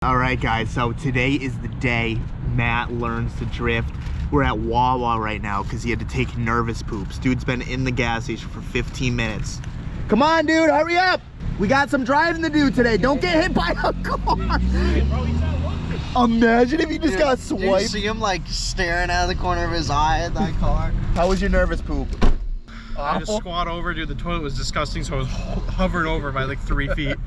All right, guys, so today is the day Matt learns to drift. We're at Wawa right now because he had to take nervous poops. Dude's been in the gas station for 15 minutes. Come on, dude, hurry up. We got some driving to do today. Don't get hit by a car. Imagine if he just got swiped. You see him like staring out of the corner of his eye at that car. How was your nervous poop? I had to squat over, dude. The toilet was disgusting, so I was hovered over by like 3 feet.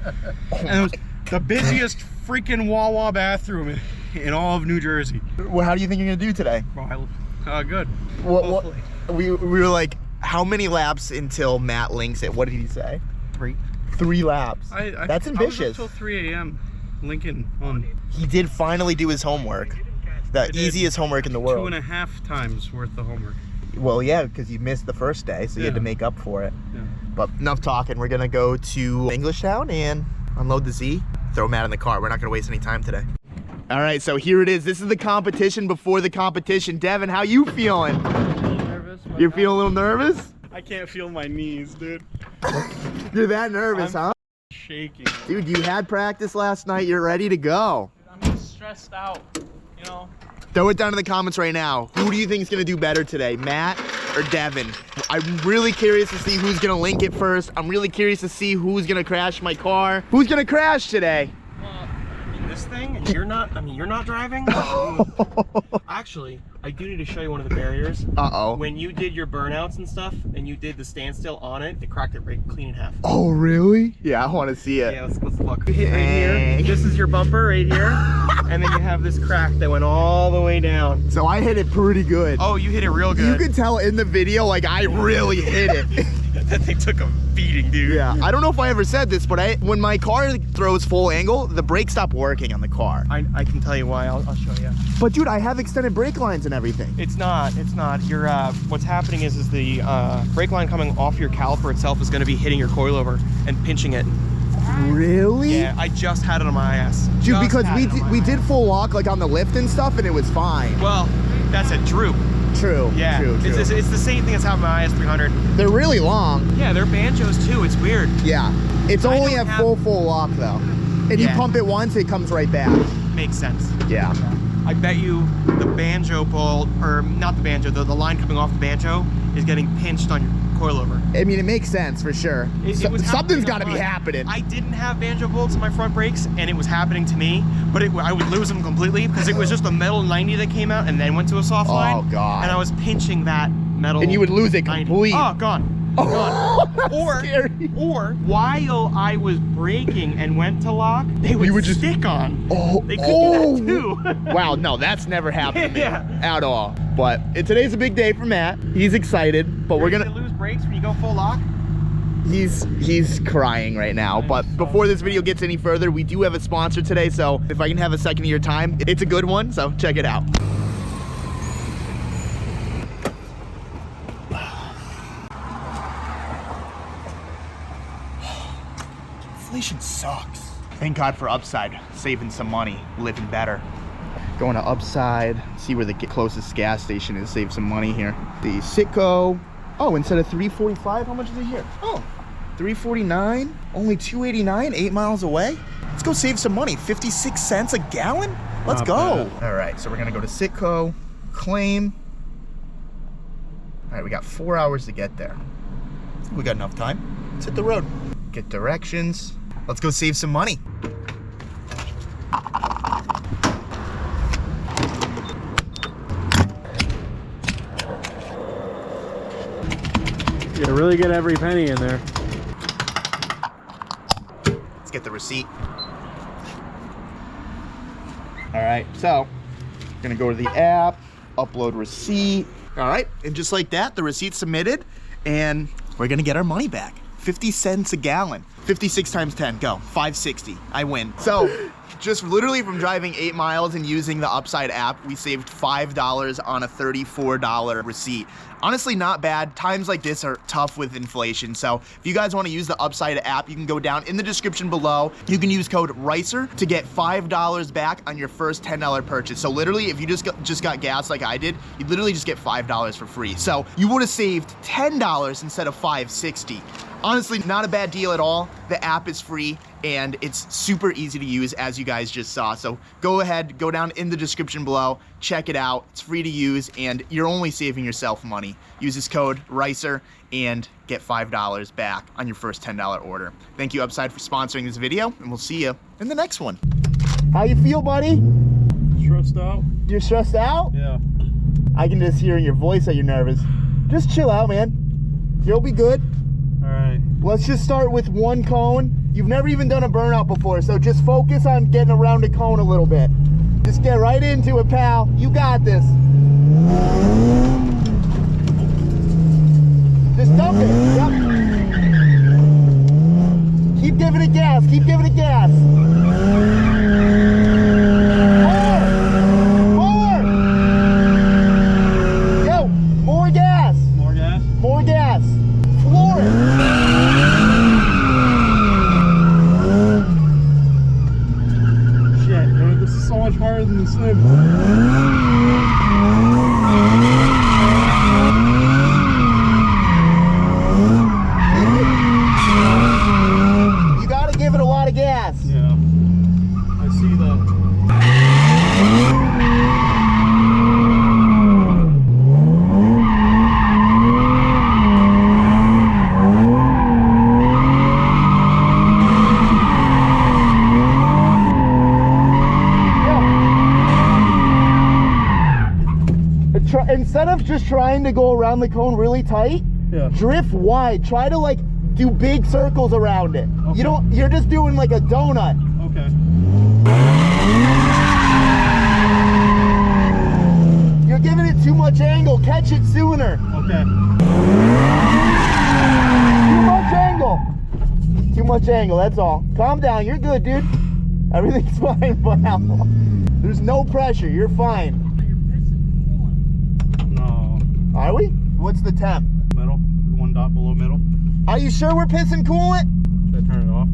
And it was the busiest freaking Wawa bathroom in all of New Jersey. Well, how do you think you're gonna do today? Good. What, we were like, how many laps until Matt links it? What did he say? 3. 3 laps. That's ambitious. I was up till 3 a.m. Lincoln on. He did finally do his homework. The easiest homework in the world. 2.5 times worth of homework. Well, yeah, because you missed the first day, so you had to make up for it. Yeah. But enough talking. We're gonna go to Englishtown and unload the Z. Throw Matt in the car. We're not gonna waste any time today. All right, so here it is. This is the competition before the competition. Devin, how you feeling? Nervous. You're feeling a little nervous? I can't feel my knees, dude. You're that nervous, huh? Shaking. Dude, you had practice last night. You're ready to go. I'm just stressed out, you know? Throw it down in the comments right now. Who do you think is gonna do better today, Matt or Devin? I'm really curious to see who's gonna link it first. I'm really curious to see who's gonna crash my car. Who's gonna crash today? This thing, and you're not driving? Actually, I do need to show you one of the barriers. Uh-oh. When you did your burnouts and stuff, and you did the standstill on it, it cracked it right clean in half. Oh, really? Yeah, I wanna see it. Yeah, let's look. You hit right here. This is your bumper right here. And then you have this crack that went all the way down. So I hit it pretty good. Oh, you hit it real good. You could tell in the video, like, I really hit it. That thing took a beating, dude. Yeah, I don't know if I ever said this, but when my car throws full angle, the brakes stop working on the car. I can tell you why. I'll show you. But dude, I have extended brake lines and everything. It's not. You're, what's happening is the brake line coming off your caliper itself is gonna be hitting your coilover and pinching it. Really? Yeah, I just had it on my ass. Dude, because we did full lock like on the lift and stuff, and it was fine. Well, that's a droop. True. Yeah. True. It's the same thing that's happened with my IS300. They're really long. Yeah, they're banjos too. It's weird. Yeah. It's only a full lock though. And you pump it once, it comes right back. Makes sense. Yeah. I bet you the banjo bolt, or not the banjo, the line coming off the banjo is getting pinched on your coilover. I mean, it makes sense for sure. Something's got to be happening. I didn't have banjo bolts in my front brakes, and it was happening to me, but I would lose them completely because it was just a metal 90 that came out and then went to a soft line. Oh, God. And I was pinching that metal. And you would lose it 90. completely. Oh, gone. Or while I was braking and went to lock, they would just stick on. They could do that too. Wow, no, that's never happened to me Yeah. at all. But today's a big day for Matt. He's excited, but we're gonna lose brakes when you go full lock. He's crying right now. But before this video gets any further, we do have a sponsor today, so if I can have a second of your time, it's a good one, so check it out. Inflation sucks. Thank God for Upside, saving some money, living better. Going to Upside, see where the closest gas station is, save some money here. The Citgo, oh, instead of $3.45, how much is it here? Oh, $3.49, only $2.89, 8 miles away. Let's go save some money, 56 cents a gallon? Let's go. All right, so we're gonna go to Citgo, claim. All right, we got 4 hours to get there. I think we got enough time. Let's hit the road. Get directions. Let's go save some money. You really get every penny in there. Let's get the receipt. All right, so gonna go to the app, upload receipt. All right, and just like that, the receipt's submitted, and we're gonna get our money back. 50 cents a gallon. 56 times 10, go. 560, I win. So, just literally from driving 8 miles and using the Upside app, we saved $5 on a $34 receipt. Honestly, not bad. Times like this are tough with inflation. So if you guys want to use the Upside app, you can go down in the description below. You can use code RICER to get $5 back on your first $10 purchase. So literally, if you just got gas like I did, you literally just get $5 for free. So you would have saved $10 instead of $5.60. Honestly, not a bad deal at all. The app is free. and it's super easy to use, as you guys just saw. So go ahead, go down in the description below, check it out. It's free to use, and you're only saving yourself money. Use this code RICER and get $5 back on your first $10 order. Thank you, Upside, for sponsoring this video, and we'll see you in the next one. How you feel, buddy? Stressed out? You're stressed out? Yeah. I can just hear in your voice that you're nervous. Just chill out, man. You'll be good. All right. Let's just start with one cone. You've never even done a burnout before, so just focus on getting around the cone a little bit. Just get right into it, pal. You got this. Just dump it. Yep. Keep giving it gas. Keep giving it gas. More. Yo, more gas. More gas? More gas. Floor it. Shit, dude, this is so much harder than the sim. You gotta give it a lot of gas. Yeah. I see that. Instead of just trying to go around the cone really tight, Yeah. drift wide. Try to like do big circles around it. Okay. You're just doing like a donut. Okay. You're giving it too much angle. Catch it sooner. Okay. Too much angle. Too much angle, that's all. Calm down, you're good, dude. Everything's fine, pal. There's no pressure, you're fine. No. Are we? What's the temp? Middle. One dot below middle. Are you sure we're pissing coolant? Should I turn it off?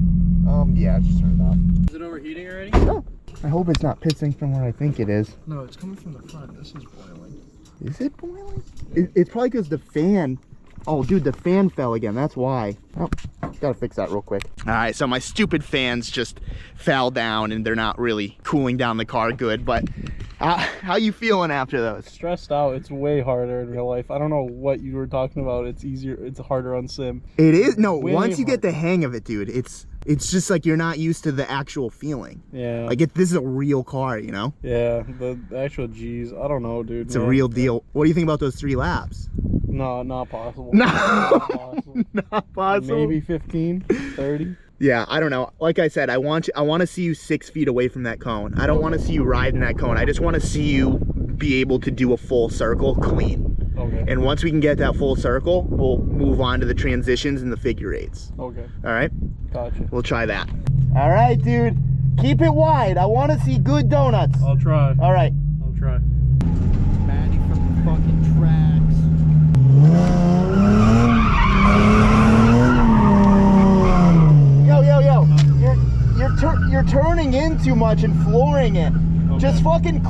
Yeah, just turn it off. Is it overheating already? No. I hope it's not pissing from where I think it is. No, it's coming from the front. This is boiling. Is it boiling? It's probably because the fan. Oh, dude, the fan fell again. That's why. Oh, gotta fix that real quick. All right, so my stupid fans just fell down and they're not really cooling down the car good. But how you feeling after those? Stressed out. It's way harder in real life. I don't know what you were talking about. It's easier. It's harder on sim. It is. No, Way once you get harder. the hang of it, dude, it's just like you're not used to the actual feeling. Yeah. Like this is a real car, you know? Yeah. The actual G's. I don't know, dude. It's a real deal. What do you think about those 3 laps? No, not possible. No. Not possible. Not possible. Maybe 15, 30. Yeah, I don't know. Like I said, I want to see you 6 feet away from that cone. I don't want to see you riding that cone. I just want to see you be able to do a full circle clean. Okay. And once we can get that full circle, we'll move on to the transitions and the figure eights. Okay. All right? Gotcha. We'll try that. All right, dude. Keep it wide. I want to see good donuts. I'll try. All right. I'll try. Maddie from the fucking tracks. Yo. You're turning in too much and flooring it. Okay. Just fucking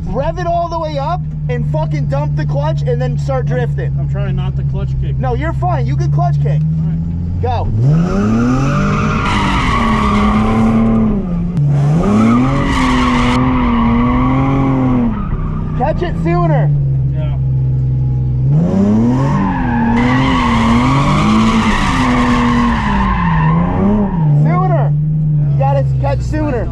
rev it all the way up and fucking dump the clutch and then start drifting. I'm trying not to clutch kick. No, you're fine. You can clutch kick. All right. Go. Catch it sooner. Yeah. Sooner. You gotta catch sooner.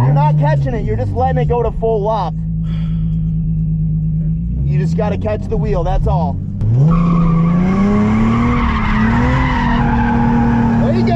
You're not catching it. You're just letting it go to full lock. You just gotta catch the wheel. That's all. There you go.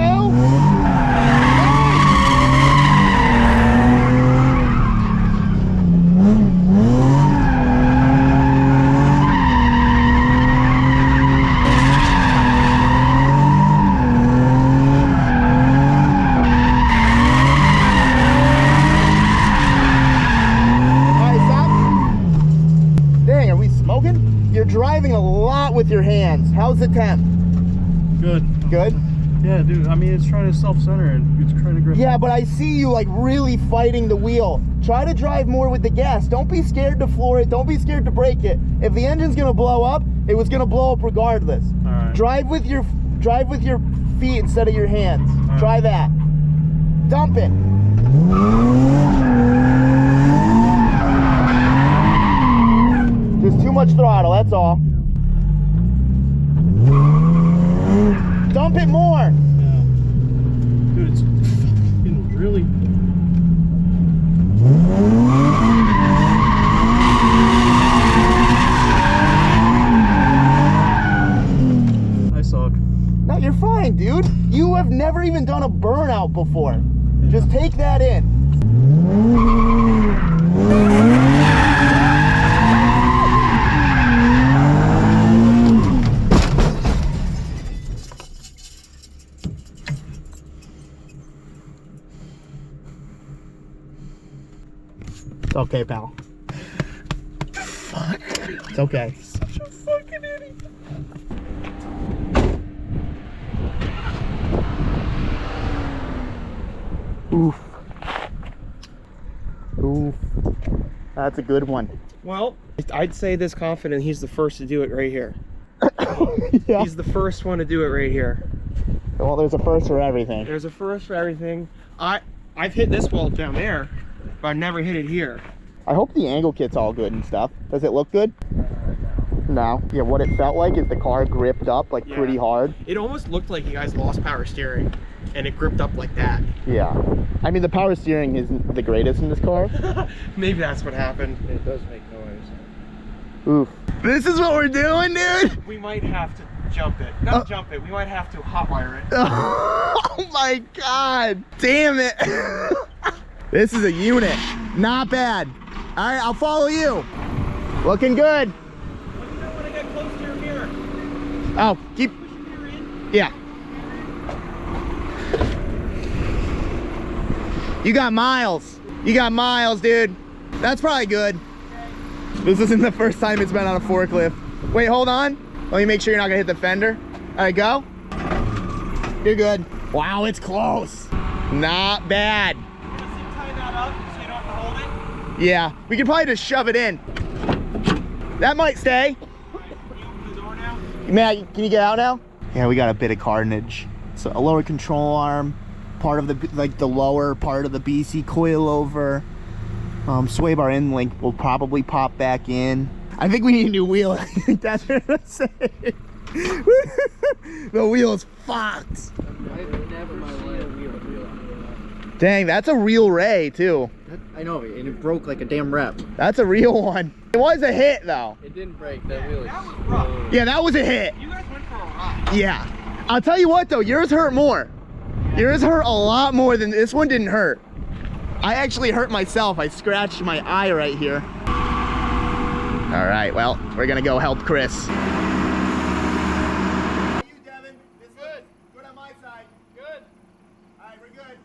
You're driving a lot with your hands. How's the temp? Good. Good? Yeah, dude. I mean, it's trying to self-center and it's trying to grip. Yeah, but I see you like really fighting the wheel. Try to drive more with the gas. Don't be scared to floor it. Don't be scared to brake it. If the engine's gonna blow up, it was gonna blow up regardless. All right. Drive with drive with your feet instead of your hands. Try that. Dump it. Just too much throttle, that's all. Dump it more. Dude, it's fucking really. I suck. No, you're fine, dude. You have never even done a burnout before. Just take that in. It's okay, pal. Fuck. It's okay. Such a fucking idiot. Oof. Oof. That's a good one. Well, I'd say this confident he's the first to do it right here. Yeah. He's the first one to do it right here. Well, there's a first for everything. There's a first for everything. I've hit this wall down there, but I've never hit it here. I hope the angle kit's all good and stuff. Does it look good? No. Yeah, what it felt like is the car gripped up like Yeah. pretty hard. It almost looked like you guys lost power steering, and it gripped up like that. Yeah. I mean, the power steering isn't the greatest in this car. Maybe that's what happened. It does make noise. Oof. This is what we're doing, dude? We might have to jump it. Not jump it, we might have to hotwire it. Oh my God. Damn it. This is a unit. Not bad. All right, I'll follow you. Looking good. Let me know when I get close to your mirror. Oh, keep. Push your mirror in. Yeah. You got miles. You got miles, dude. That's probably good. This isn't the first time it's been on a forklift. Wait, hold on. Let me make sure you're not gonna hit the fender. All right, go. You're good. Wow, it's close. Not bad. Just tie that up so you don't have to hold it. Yeah, we could probably just shove it in. That might stay. Alright, can you open the door now? Matt, can you get out now? Yeah, we got a bit of carnage. So a lower control arm, part of the lower part of the BC coilover. Sway bar end link will probably pop back in. I think we need a new wheel. I think that's what I'm saying. The wheel is fucked. I've never in my life wheel. Dang, that's a real Ray too. I know, and it broke like a damn rep. That's a real one. It was a hit though. It didn't break, that wheel. That was rough. Yeah, that was a hit. You guys went for a ride. Yeah. I'll tell you what though, yours hurt more. Yours hurt a lot more than this one didn't hurt. I actually hurt myself. I scratched my eye right here. All right, well, we're gonna go help Chris. How are you, Devin? It's good. Good on my side. Good. All right, we're good.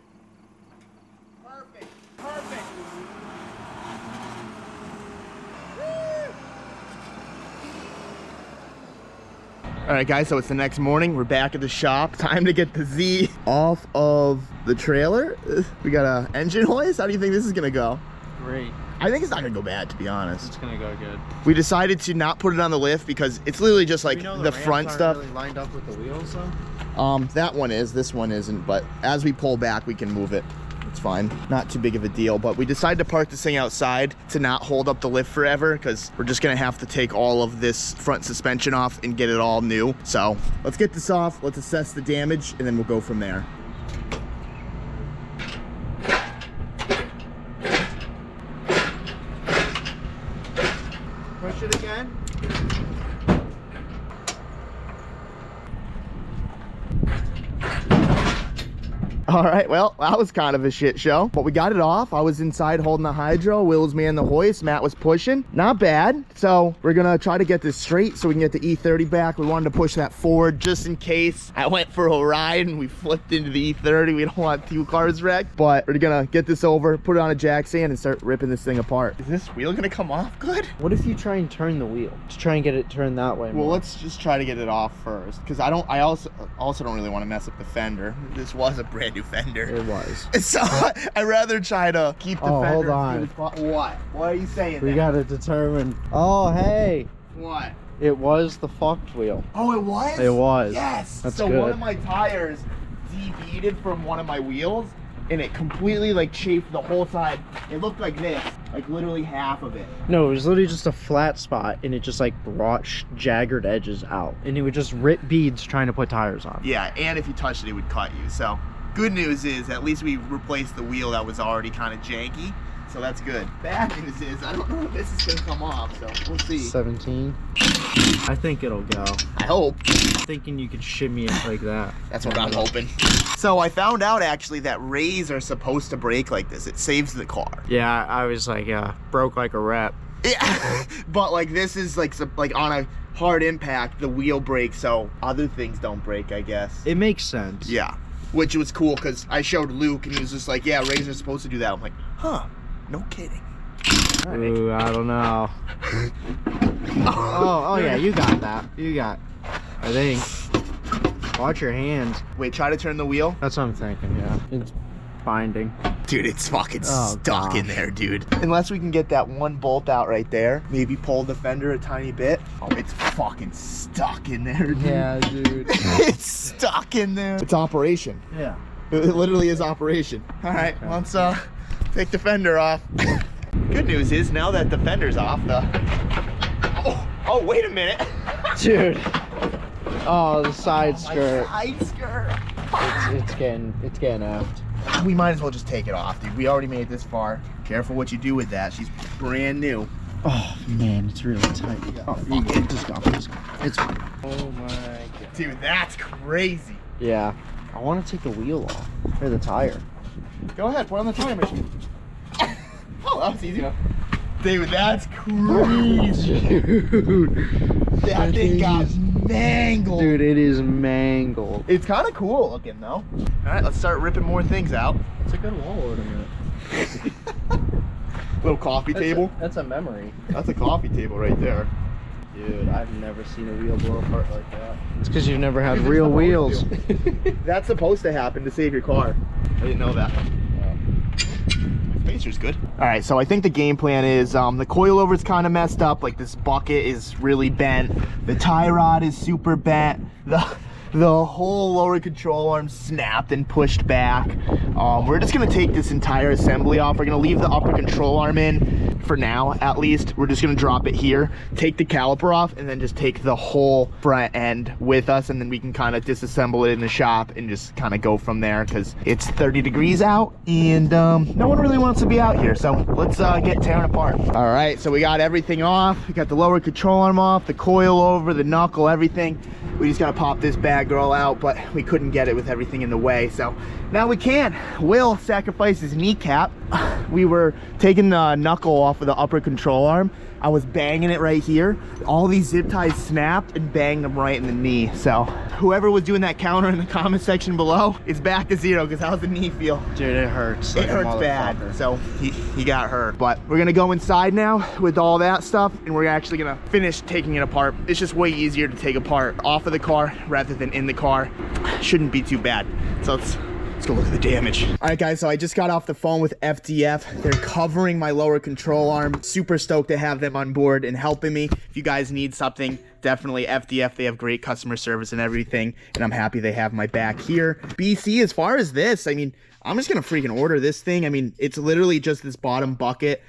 Perfect. Perfect. All right, guys, so it's the next morning. We're back at the shop. Time to get the Z off of the trailer. We got a engine hoist. How do you think this is gonna go? Great. I think it's not gonna go bad, to be honest. It's gonna go good. We decided to not put it on the lift because it's literally just like You know the ramps front aren't stuff. really lined up with the wheels though? That one is, this one isn't, but as we pull back, we can move it. It's fine. Not too big of a deal, but we decided to park this thing outside to not hold up the lift forever because we're just gonna have to take all of this front suspension off and get it all new. So let's get this off, let's assess the damage, and then we'll go from there. Push it again. All right, well, that was kind of a shit show, but we got it off. I was inside holding the hydro. Will was man the hoist. Matt was pushing. Not bad. So we're gonna try to get this straight so we can get the E30 back. We wanted to push that forward just in case I went for a ride and we flipped into the E30. We don't want two cars wrecked, but we're gonna get this over, put it on a jack stand and start ripping this thing apart. Is this wheel gonna come off good? What if you try and turn the wheel? Just try and get it turned that way. Well, more. let's just try to get it off first, because I also don't really want to mess up the fender. This was a brand new fender. It was. So I'd rather try to keep the Oh, fender. hold on. What? What are you saying? We there? gotta determine. Oh, hey. What? It was the fucked wheel. Oh, it was? It was. Yes. That's so good. one of my tires debeaded from one of my wheels, and it completely like chafed the whole side. It looked like this, like literally half of it. No, it was literally just a flat spot, and it just like brought jagged edges out, and it would just rip beads trying to put tires on. Yeah, and if you touched it, it would cut you. So good news is at least we replaced the wheel that was already kind of janky. So that's good. Bad news is I don't know if this is gonna come off, so we'll see. 17. I think it'll go. I hope. I'm thinking you could shimmy it like that. That's what I'm hoping. So I found out actually that Rays are supposed to brake like this. It saves the car. Yeah, I was like, broke like a rep. Yeah, but like this is like on a hard impact, the wheel breaks, so other things don't break, I guess. It makes sense. Yeah, which was cool because I showed Luke and he was just like, yeah, Rays are supposed to do that. I'm like, huh, no kidding. Ooh, I don't know. oh yeah, you got that. You got, I think. Watch your hands. Wait, try to turn the wheel. That's what I'm thinking, yeah. It's binding. Dude, it's fucking Oh, stuck in there, dude. Unless we can get that one bolt out right there, maybe pull the fender a tiny bit. Oh, it's fucking stuck in there, dude. Yeah, dude. It's stuck in there. It's operation. Yeah. It literally is operation. All right, let's take the fender off. Good news is now that the fender's off, oh, wait a minute. Dude. Oh, the side skirt. Side skirt. It's getting effed. We might as well just take it off, dude. We already made it this far. Careful what you do with that. She's brand new. Oh man, it's really tight. Oh, you get it. Just go. It's fine. Oh my god. Dude, that's crazy. Yeah. I want to take the wheel off. Or the tire. Go ahead, put on the tire machine. Oh, that was easy. Dude, that's crazy. Dude. That thing got mangled. Dude, it is mangled. It's kind of cool looking though. All right, let's start ripping more things out. It's a good wall ornament. Little coffee table. That's a memory. That's a coffee table right there. Dude, I've never seen a wheel blow apart like that. It's because you've never had It's real supposed wheels. That's supposed to happen to save your car. I didn't know that. Spacer's good. All right, so I think the game plan is the coilover's kind of messed up. Like this bucket is really bent. The tie rod is super bent. The whole lower control arm snapped and pushed back. We're just gonna take this entire assembly off. We're gonna leave the upper control arm in for now, at least. We're just gonna drop it here, take the caliper off, and then just take the whole front end with us, and then we can kind of disassemble it in the shop and just kind of go from there, because it's 30 degrees out, and no one really wants to be out here, so let's get tearing apart. All right, so we got everything off. We got the lower control arm off, the coil over, the knuckle, everything. We just gotta pop this bad girl out, but we couldn't get it with everything in the way, so now we can. Will sacrificed his kneecap. We were taking the knuckle off of the upper control arm. I was banging it right here. All these zip ties snapped and banged them right in the knee. So whoever was doing that counter in the comment section below, it's back to zero, because how's the knee feel? Dude, it hurts. It hurts bad. So he got hurt. But we're gonna go inside now with all that stuff, and we're actually gonna finish taking it apart. It's just way easier to take apart off of the car rather than in the car. Shouldn't be too bad. So let's go look at the damage. All right, guys, so I just got off the phone with FDF. They're covering my lower control arm. Super stoked to have them on board and helping me. If you guys need something, definitely FDF. They have great customer service and everything, and I'm happy they have my back here. BC, as far as this, I mean, I'm just gonna freaking order this thing. I mean, it's literally just this bottom bucket.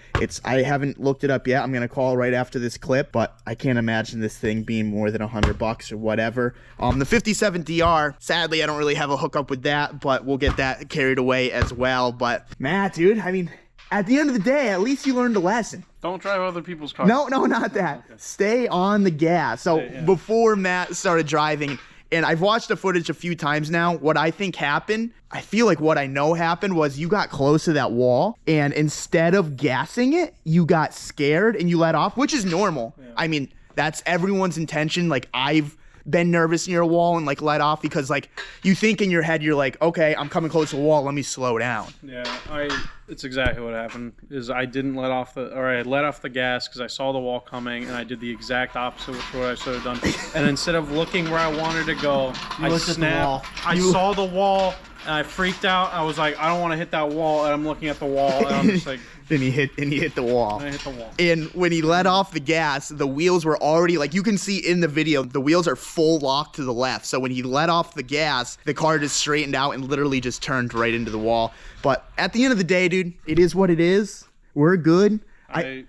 I haven't looked it up yet. I'm gonna call right after this clip, but I can't imagine this thing being more than $100 or whatever. The 57 DR, sadly, I don't really have a hookup with that, but we'll get that carried away as well. But Matt, dude, I mean, at the end of the day, at least you learned a lesson. Don't drive other people's cars. No, not that. Okay. Stay on the gas. So before Matt started driving, and I've watched the footage a few times now, what I think happened, I feel like what I know happened was you got close to that wall, and instead of gassing it, you got scared and you let off, which is normal. Yeah. I mean, that's everyone's intention. Like, I've been nervous near a wall and like let off because like you think in your head, you're like, okay, I'm coming close to the wall, let me slow down. Yeah, it's exactly what happened. Is I didn't let off I let off the gas because I saw the wall coming, and I did the exact opposite of what I should have done. And instead of looking where I wanted to go, I snapped. I saw the wall and I freaked out. I was like, I don't want to hit that wall, and I'm looking at the wall, and I'm just like, Then he hit the wall. and I hit the wall. And when he let off the gas, the wheels were already, like you can see in the video, the wheels are full lock to the left. So when he let off the gas, the car just straightened out and literally just turned right into the wall. But at the end of the day, dude, it is what it is. We're good. I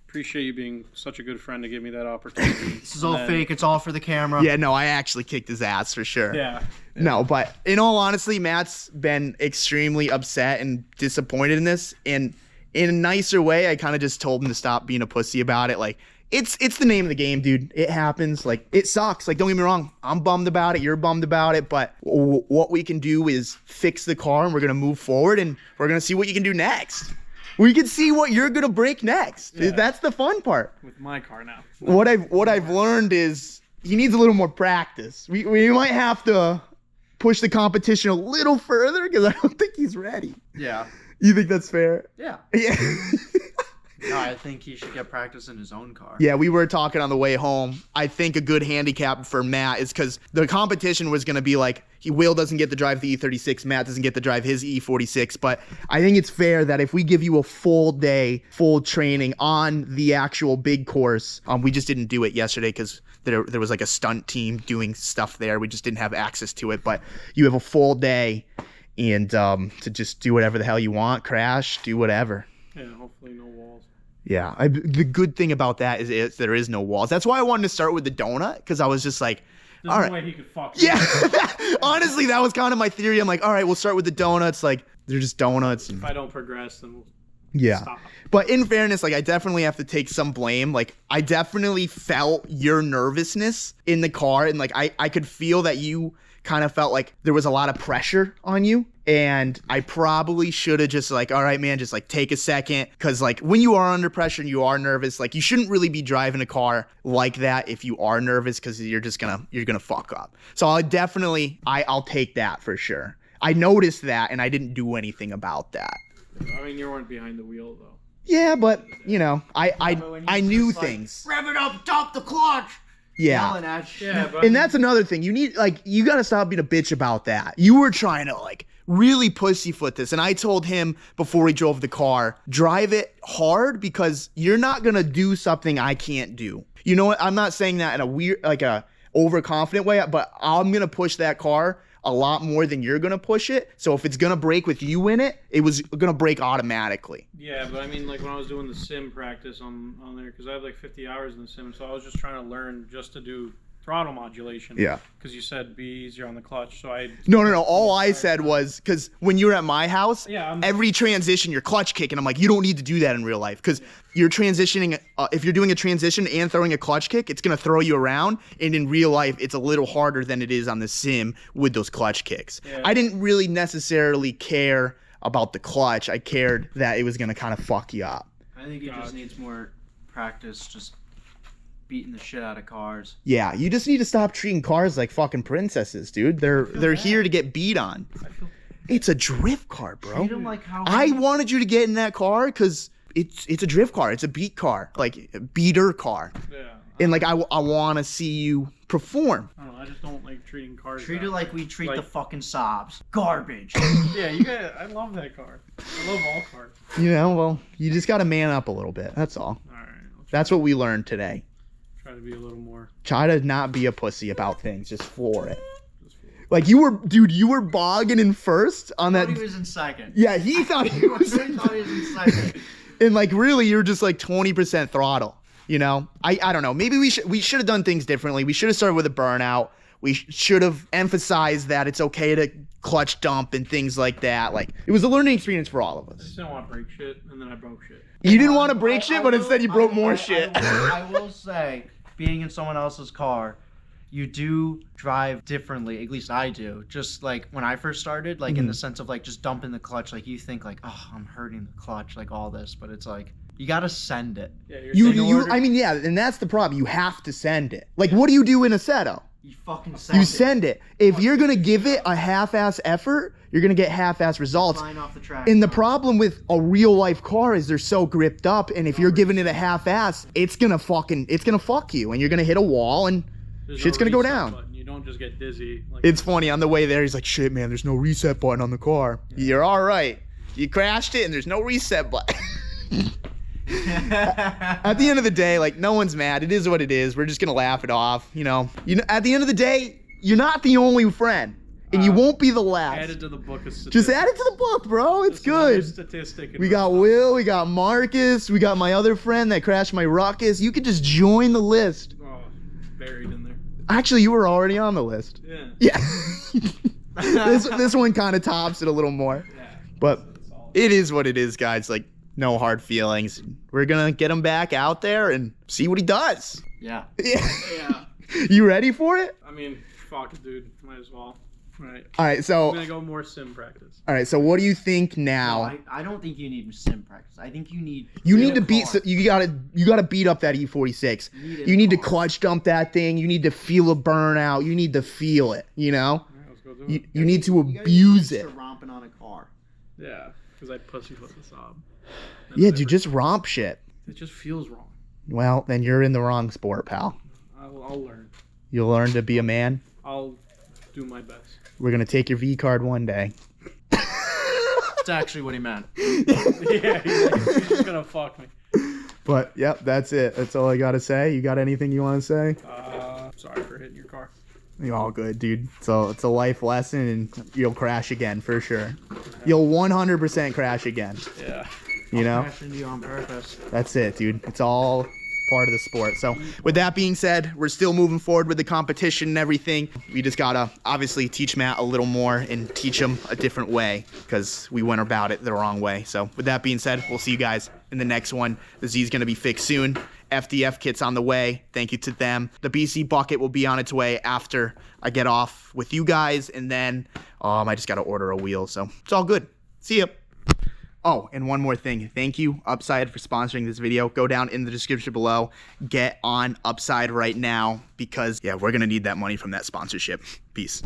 appreciate you being such a good friend to give me that opportunity. This is all fake. It's all for the camera. Yeah, no, I actually kicked his ass for sure. Yeah. No, but in all honesty, Matt's been extremely upset and disappointed in this. And in a nicer way, I kind of just told him to stop being a pussy about it. Like, it's the name of the game, dude. It happens. Like, it sucks. Like, don't get me wrong. I'm bummed about it. You're bummed about it. But what we can do is fix the car, and we're going to move forward, and we're going to see what you can do next. We can see what you're going to break next. Yeah. That's the fun part. With my car now. What I've learned is he needs a little more practice. We might have to push the competition a little further because I don't think he's ready. Yeah. You think that's fair? Yeah. Yeah. No, I think he should get practice in his own car. Yeah, we were talking on the way home. I think a good handicap for Matt is because the competition was going to be like, Will doesn't get to drive the E36, Matt doesn't get to drive his E46. But I think it's fair that if we give you a full day, full training on the actual big course, we just didn't do it yesterday because there was like a stunt team doing stuff there. We just didn't have access to it. But you have a full day and to just do whatever the hell you want, crash, do whatever. Yeah, hopefully no walls. Yeah, the good thing about that is there is no walls. That's why I wanted to start with the donut, because I was just like, There's all no right. way he could fuck me. Yeah, honestly, that was kind of my theory. I'm like, all right, we'll start with the donuts. Like, they're just donuts. If I don't progress, then we'll Yeah. stop. But in fairness, like, I definitely have to take some blame. Like, I definitely felt your nervousness in the car, and like I could feel that you kind of felt like there was a lot of pressure on you. And I probably should have just like, all right, man, just like take a second. Cause like when you are under pressure and you are nervous, like you shouldn't really be driving a car like that if you are nervous, cause you're gonna fuck up. So I'll take that for sure. I noticed that and I didn't do anything about that. I mean, you weren't behind the wheel though. Yeah, but you know, I knew things. Rev it up, dump the clutch. Yeah. Yelling at you. Yeah, but And that's another thing. You gotta stop being a bitch about that. You were trying to like really pussyfoot this. And I told him before he drove the car, drive it hard because you're not gonna do something I can't do. You know what? I'm not saying that in a weird, like a overconfident way, but I'm gonna push that car a lot more than you're gonna push it. So if it's gonna break with you in it, it was gonna break automatically. yeah, but I mean, like when I was doing the sim practice on there, because I have like 50 hours in the sim, so I was just trying to learn just to do throttle modulation. Yeah. Because you said be easier on the clutch, so I. No. All I said was, because when you're at my house, Yeah, every transition you're clutch kicking. I'm like, you don't need to do that in real life, because you're transitioning. If you're doing a transition and throwing a clutch kick, it's gonna throw you around. And in real life, it's a little harder than it is on the sim with those clutch kicks. Yeah. I didn't really necessarily care about the clutch. I cared that it was gonna kind of fuck you up. I think he just needs more practice, just beating the shit out of cars. Yeah, you just need to stop treating cars like fucking princesses, dude. They're here to get beat on. It's a drift car, bro. Treat him like how I wanted you to get in that car because it's a drift car. It's a beat car, like a beater car. Yeah. And like I want to see you perform. I don't know. I just don't like treating cars. treat that it like we treat like- the fucking Saabs. Garbage. Yeah, you guys. I love that car. I love all cars. You know, well, you just got to man up a little bit. That's all. All right. I'll That's what we learned today. try to be a little more. Try to not be a pussy about things. Just floor it. Like you were bogging in first on I that. thought he was in second. Yeah, he thought he was. I thought he was in second. And like really, you're just like 20% throttle. You know, I don't know. Maybe we should have done things differently. We should have started with a burnout. We should have emphasized that it's okay to clutch dump and things like that. Like it was a learning experience for all of I us. just didn't want to break shit, and then I broke shit. You didn't want to break shit, but instead you broke more shit. I will say, being in someone else's car, you do drive differently. At least I do. Just like when I first started, like in the sense of like just dumping the clutch. Like you think like, oh, I'm hurting the clutch, like all this, but it's like you gotta send it. Yeah, you're I mean, yeah, and that's the problem. You have to send it. Like, what do you do in a Seto? You fucking send You it. send it. If you're gonna give it a half-ass effort, you're gonna get half-ass results. Flying off the track. And the problem with a real life car is they're so gripped up, and if you're giving it a half-ass, it's gonna fuck you, and you're gonna hit a wall, and There's shit's no gonna go reset down. button. You don't don't just get dizzy. Like, It's funny, on the way there, he's like, shit, man, there's no reset button on the car. You're all right. You crashed it and there's no reset button. At the end of the day, like, no one's mad. It is what it is. We're just gonna laugh it off, you know. At the end of the day, you're not the only friend. And you won't be the last. Add it to the book of statistics. Just add it to the book, bro. It's Just another good. statistic. We got Will, we got Marcus, we got my other friend that crashed my Ruckus. You could just join the list. Oh, buried in there. Actually, you were already on the list. Yeah. Yeah. this one kind of tops it a little more. Yeah. But it is what it is, guys. Like, no hard feelings. We're gonna get him back out there and see what he does. Yeah. Yeah. Yeah. You ready for it? I mean, fuck it, dude. Might as well. Right. All right, so I'm gonna go more sim practice. all right, so what do you think now? No, I don't think you need sim practice. I think you need. You in need a to beat. car. You gotta beat up that E46. You need to clutch dump that thing. You need to feel a burnout. You need to feel it. You know. All right, let's go do it. You need to You gotta abuse get it. used to romping on a car. Yeah, because I pussyfoot the sob. Yeah, dude, just romp shit. It just feels wrong. Well, then you're in the wrong sport, pal. I'll learn. You'll learn to be a man. I'll do my best. We're gonna take your V card one day. That's actually what he meant. Yeah, he's just gonna fuck me. But yep, that's it. That's all I gotta say. You got anything you want to say? Sorry for hitting your car. You're all good, dude. So it's a life lesson, and you'll crash again for sure. You'll 100% crash again. Yeah. You know, Crashing into you on purpose. that's it, dude. It's all part of the sport. So with that being said, we're still moving forward with the competition and everything. We just gotta obviously teach Matt a little more and teach him a different way, because we went about it the wrong way. So with that being said, we'll see you guys in the next one. The Z's gonna be fixed soon. FDF kit's on the way. Thank you to them. The BC bucket will be on its way after I get off with you guys, and then I just gotta order a wheel. So it's all good. See ya. Oh, and one more thing. Thank you, Upside, for sponsoring this video. Go down in the description below. Get on Upside right now, because, yeah, we're going to need that money from that sponsorship. Peace.